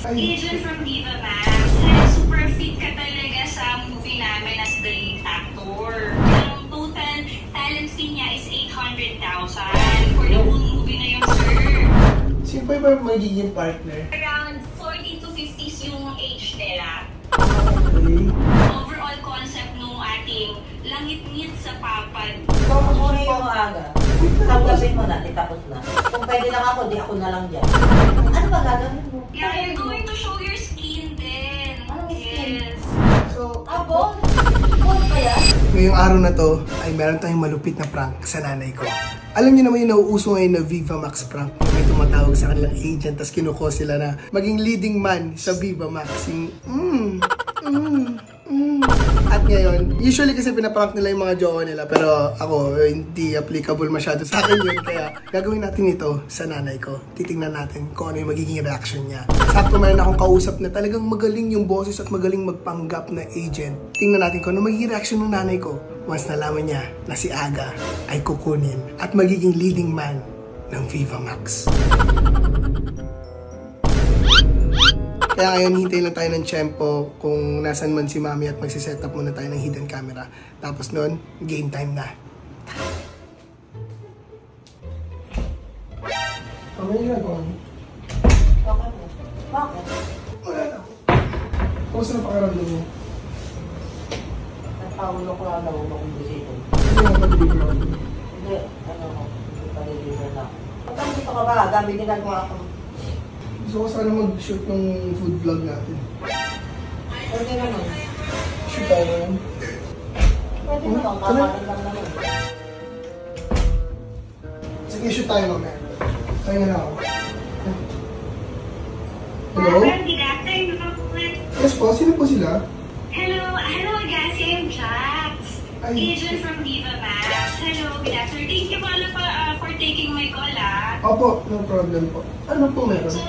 Agent from Viva Max. Super fit ka talaga sa movie namin as the lead actor. Ang total talent fee niya is 800,000 for the whole movie na yun, sir. Sino pa ba magiging partner? Around 40 to 50s yung age nila. Okay. Overall concept nung ating langit-ngit sa papad. Kung muna yung aga, sablapin mo na, itapos na. Kung pwede lang ako, di ako na lang dyan. Ano ba gagawin mo? Yeah, you're going to show your skin din. Anong skin? Yes. So, Bond? Bond ba yan? ngayong araw na to ay meron tayong malupit na prank sa nanay ko. Alam niyo naman yung nauuso ngayon na Viva Max prank. May tumatawag sa kanilang agent tapos kinuko sila na maging leading man sa Viva Max. Yung At ngayon, usually kasi pinaprank nila yung mga jowa nila pero ako, hindi applicable masyado sa akin yun. Kaya gagawin natin ito sa nanay ko. Titingnan natin kung ano yung magiging reaction niya. Sakto mayroon akong kausap na talagang magaling yung boses at magaling magpanggap na agent. Tingnan natin kung ano magiging reaction ng nanay ko once nalaman niya na si Aga ay kukunin at magiging leading man ng Viva Max. Kaya ngayon, hintay lang tayo ng tiyempo kung nasan man si Mami at magsiset up muna tayo ng hidden camera. Tapos nun, game time na. Ano yung ginagawa mo? Bakit? Bakit? Wala na. Kumusta na pakiramdam mo? Nagpaulo ko lang daw kung bisito. Hindi mo pa-deliver ako. Hindi, hindi pa deliver na. Pagka dito ka ba, dami ginagawa ko. Gusto ko sana mag-shoot ng food vlog natin. Pwede naman. Shoot tayo ngayon. Pwede naman, kakalan lang naman. Sige, shoot tayo mamaya. Tayo na ako. Hello? Good afternoon. Yes po, sino po sila? Hello guys, I'm Jax. Ay. Agent from Viva Max. Hello, good afternoon. Thank you pala for taking my call, Opo, no problem po. Ano po meron? So,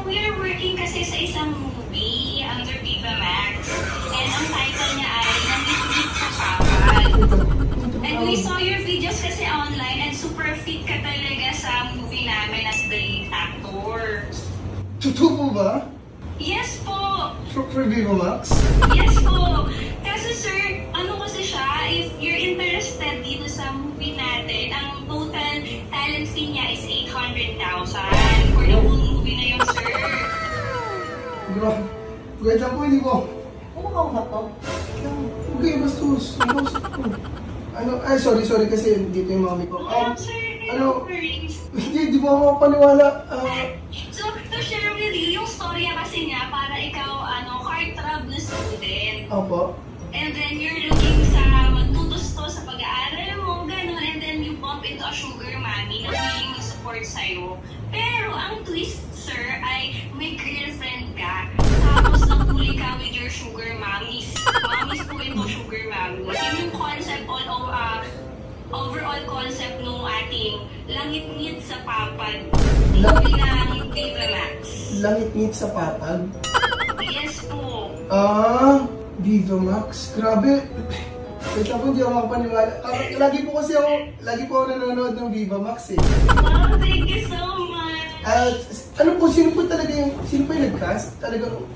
we are working kasi sa isang movie under Viva Max. And ang title niya ay Nangit-ngit sa Papal. And we saw your videos kasi online and super fit ka talaga sa movie namin as the lead actor. Totoo po ba? Yes po! For Viva Max? Yes po! Kasi sir, ano kasi siya, if you're interested dito sa movie natin, ang total talent fee niya is 800,000 for the whole movie na yun, sir. Grabe. Wait lang po, hindi ko. Ano kausap ko? Okay, bastos. Ano? Ay, sorry kasi dito yung mami ko. Sir, ano? no worries. Hindi po ako paniwala. So, to share with you, yung storya kasi niya, para ikaw, heartthrob na student. Opo. And then you're looking sa magtutusto sa pag-aaral mo, gano'n, and then you bump into a sugar mommy na willing mag-support sa'yo. Pero ang twist, sir, ay may girlfriend ka, tapos nahuli ka with your sugar mommies. Mommies po ito, sugar mommies. Yun yung concept, overall concept nung ating langit-ngit sa papad. Movie ng Viva Max. Langit-ngit sa papag? Yes po. Viva Max. Grabe. Wait lang po, hindi ako makapaniwala. Lagi po ako nanonood ng Viva Max eh. Wow, thank you so much. Ano po, sino po yung nag-cast? Talagang,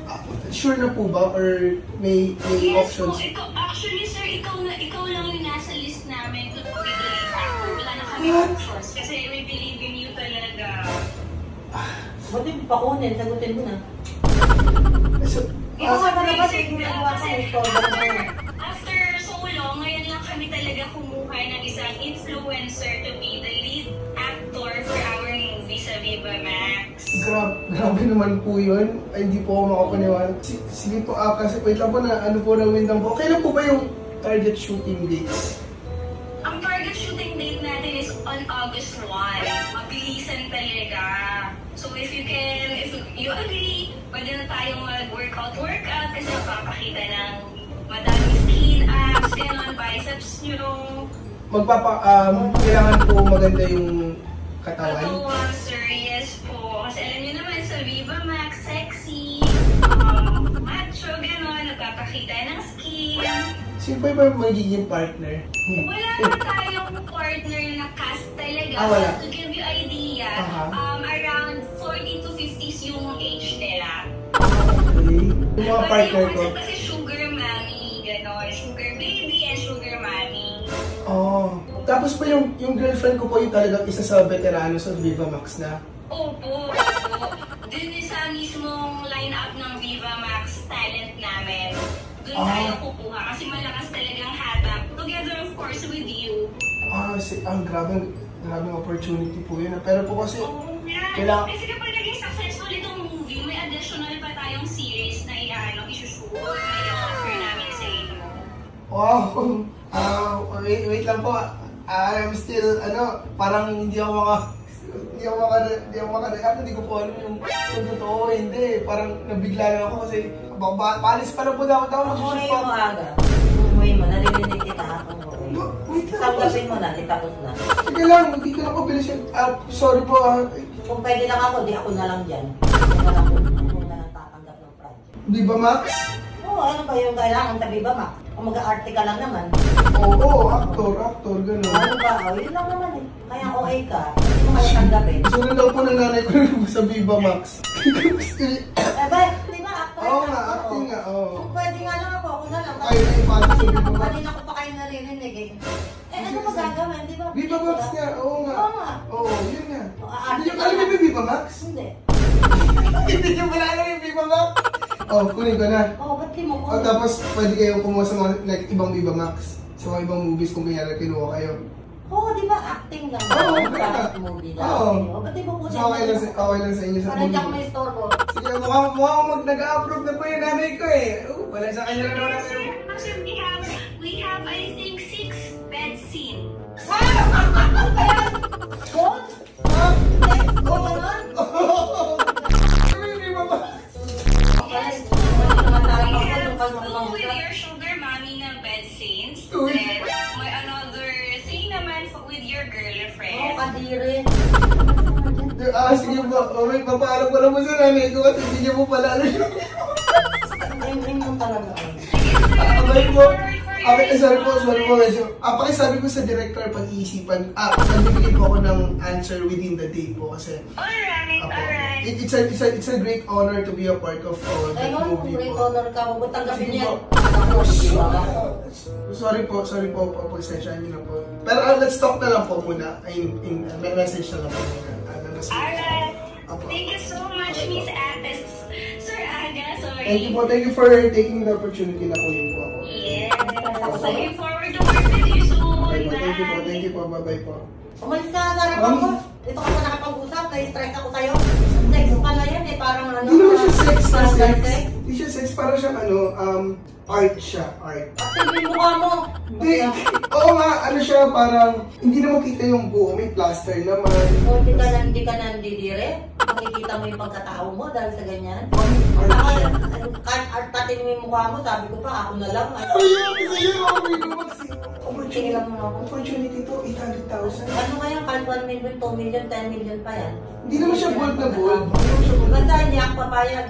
sure na po ba? Or may Yes po, options? actually sir, ikaw lang yung nasa list namin to be the lead actor. Wala na kami What? options kasi we believe in you talaga. Buti pakunin, sagutin mo na. So, Ikaw nga talaga, ginagawa ko ng story mo. After so long, ngayon lang kami talaga kumuha ng isang influencer to be the lead actor for our movie sa Viva Max. grabe naman po yun. Ay, hindi po ako makapaniwala. Sige po, kasi wait lang po na, windang po. Kailan po ba yung target shooting dates? Ang target shooting date natin is on August 1. Mabilisan talaga. So if you agree, pwede na tayong mag-workout kasi magpapakita ng madaming skin, abs, gano'n, biceps nyo. Kailangan po maganda yung katawan? Katawan, sir, yes po. Kasi alam nyo naman, sa Viva Max, sexy, macho, gano'n, nagpapakita ng skin. Sino pa ba magiging partner? Wala na tayong partner na cast talaga. Wala. To give you idea, around 40 to 50s yung age nila. Yung mga partner ko. Kasi sugar mommy, gano'n. Sugar baby and sugar mommy. Oh. Tapos pa yung girlfriend ko po yung talagang isa sa veterano sa Viva Max na. Opo. Dun sa mismong line-up ng Viva Max talent namin. Doon tayo kukuha kasi malakas talagang hatak. Together of course with you. Grabing opportunity po yun. Pero po kasi, kailangan... Kasi kapag naging successful itong movie, may additional pa tayong series na isushoot. May offer namin sa inyo. Wow! Wait lang po. I'm still, parang hindi ako maka-react. Hindi ko po alam yung totoo. Hindi. Parang nabigla lang ako kasi palis pa lang po dapat ako Umuwi mo aga. Umuwi mo, naririnig kita akong umuwi. Wait lang. Tanggapin mo na, itapos na. Sige lang, hindi ko na po bilis yun. Sorry po. Kung pwede lang ako, di ako na lang dyan. Ako na lang tatanggap ng project. Di ba, Max? Oo, ano ba yung kailangan sa Viva Max? Kung mag-aarte ka lang naman. Oo, actor, gano'n. Ano ba? Yun lang naman eh. Kaya OA ka, hindi mo kaya tanggapin. Gusto na daw po ng nanay ko sa Viva Max. Ba, di ba? Actor Oo ka? nga, acting nga, oo. Kung pwede nga lang ako na lang. Kayo na yung paano sa Viva Max. Kanina ko pa kayo naririnig eh. Ano ba gagawin, di ba? Viva Max nga, oo nga. Oo nga. Oo, yun nga. Aarte Hindi ka alam lang. niyo ba Viva Max? Hindi. Hindi niyo pala alam yung Viva Max? Kunin ko na. Ba't di mo ko? Tapos pwede kayong kumuha sa mga ibang Viva Max. Sa mga ibang movies kung kaya kinuha kayo. Oo, di ba acting lang? Oo, Dapat movie lang. Oo. Ba't di mo po So, okay lang sa inyo sa Parang di ako movie. may istorbo. Sige, mukhang nag-a-approve na po yung nanay ko eh. Wala sa kanya na naman. Actually, we have I think 6 bed scene. Gold? Gold? Viva Max! Yes, go with your sugar mommy na bed scenes. Then, may another thing naman with your Oo, girlfriend. kadiri. Sige po. May papaalam ko lang po sa nanay ko kasi hindi niya po pala alam yun. Ring mo talaga. Abay po. Sorry po. Medyo. Pakisabi ko sa director pag-iisipan. Nagbibigay po ako ng answer within the day po kasi. Alright. It's a great honor to be a part of that Ayun, movie great po. honor ka. Huwag tanggapin Sige yan. Sorry po, pag-sensyahan niyo na po. Pero let's talk na lang po muna. In message na lang po muna. Alright. Thank you so much, Miss Ates. Sir Aga, sorry. Thank you for taking the opportunity na kunin po ako. Yes. Looking forward to work with you soon. Okay po, thank you po. Bye-bye po. Umalis ka na rin ako. Dito ka pa nakapag-usap. Na-stress ako sa'yo. Sex pa na yan eh. Parang ano. Hindi naman siya sex na parang sex. sex. Hindi siya sex, parang siya art siya, art. Active yung mukha mo. Hindi, oo nga, siya parang, hindi na makita yung buo, may plaster naman. O, hindi ka nandidire. Makikita mo yung pagkatao mo dahil sa ganyan. Art Ako, siya. kahit artatin mo yung mukha mo, sabi ko pa, ako na lang. Opportunity to, 800,000. Ano kaya, kahit 1 million, 2 million, 10 million pa yan. Hindi naman siya bold na bold. Basta hindi ako papayag.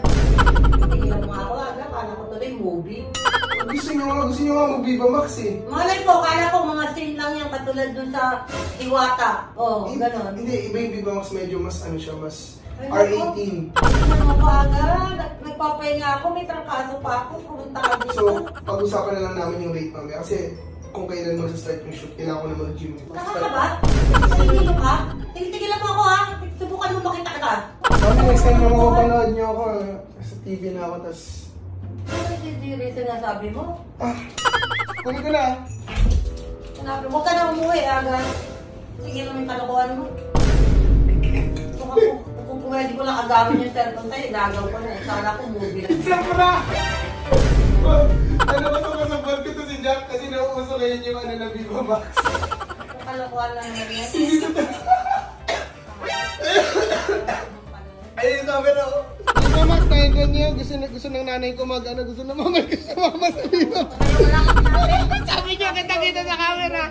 Tigilan mo ako, kala ko tuloy movie. Gusto niyo nga mag-Viva Max eh. Malay ko, kala ko mga scene lang yan, katulad dun sa Iwata. Oh, ganon. Hindi, iba yung Viva Max medyo mas mas Ay, R18. Ano mo pa agad? Nagpapahinga ako, may trangkaso pa ako, pumunta ka dito. So, pag-usapan na lang namin yung rate mamaya. Kasi kung kailan mag-start yung shoot, kailangan ko na mag-gym. Kaka ka ba? Tigil ka? Tigilan mo ako ha? Subukan mo makita ka. Next time na mapapanood niyo ako, sa TV na ako, tas... Ano yung sinasabi mo? Kunin ko na. Sinabi, huwag ka na umuwi agad. Sige naman yung kalokohan mo. Kung pwede ko lang agamit yung cellphone sa'yo, gagaw ko na. Sana ko movie lang. Isa ko na! Ano ba ito kasabot ko to si Jack kasi nauuso ngayon yung na Viva Max. Kung kalokohan lang naman yan. Ayun sabi na ako. Viva Max, nahingan niyo. Gusto ng nanay ko gusto ng mama ko sa mama sa Viva Max. Sabi niyo, kita sa camera.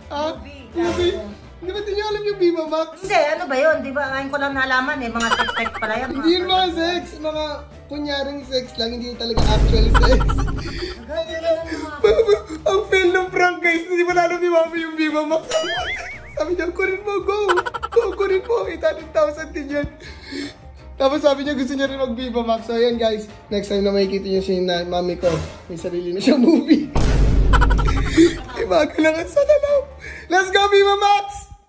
Movie? Hindi ba niyo alam yung Viva Max? Hindi, ano ba yun? Di ba ngayon ko lang nalaman eh, mga sex pala yan. Hindi yun mga sex, mga kunyaring sex lang, hindi yun talaga actual sex. Ang fail ng prank guys, hindi mo alam ni Mama yung Viva Max. Sabi niya, kunin mo, go, kunin mo, 800,000 din yan. Tapos sabi niya gusto niya rin mag-Viva Max. So ayan guys, next time na makikita niyo si mami ko, may sarili na siyang movie. Iba ka lang sa tanaw. Let's go Viva Max!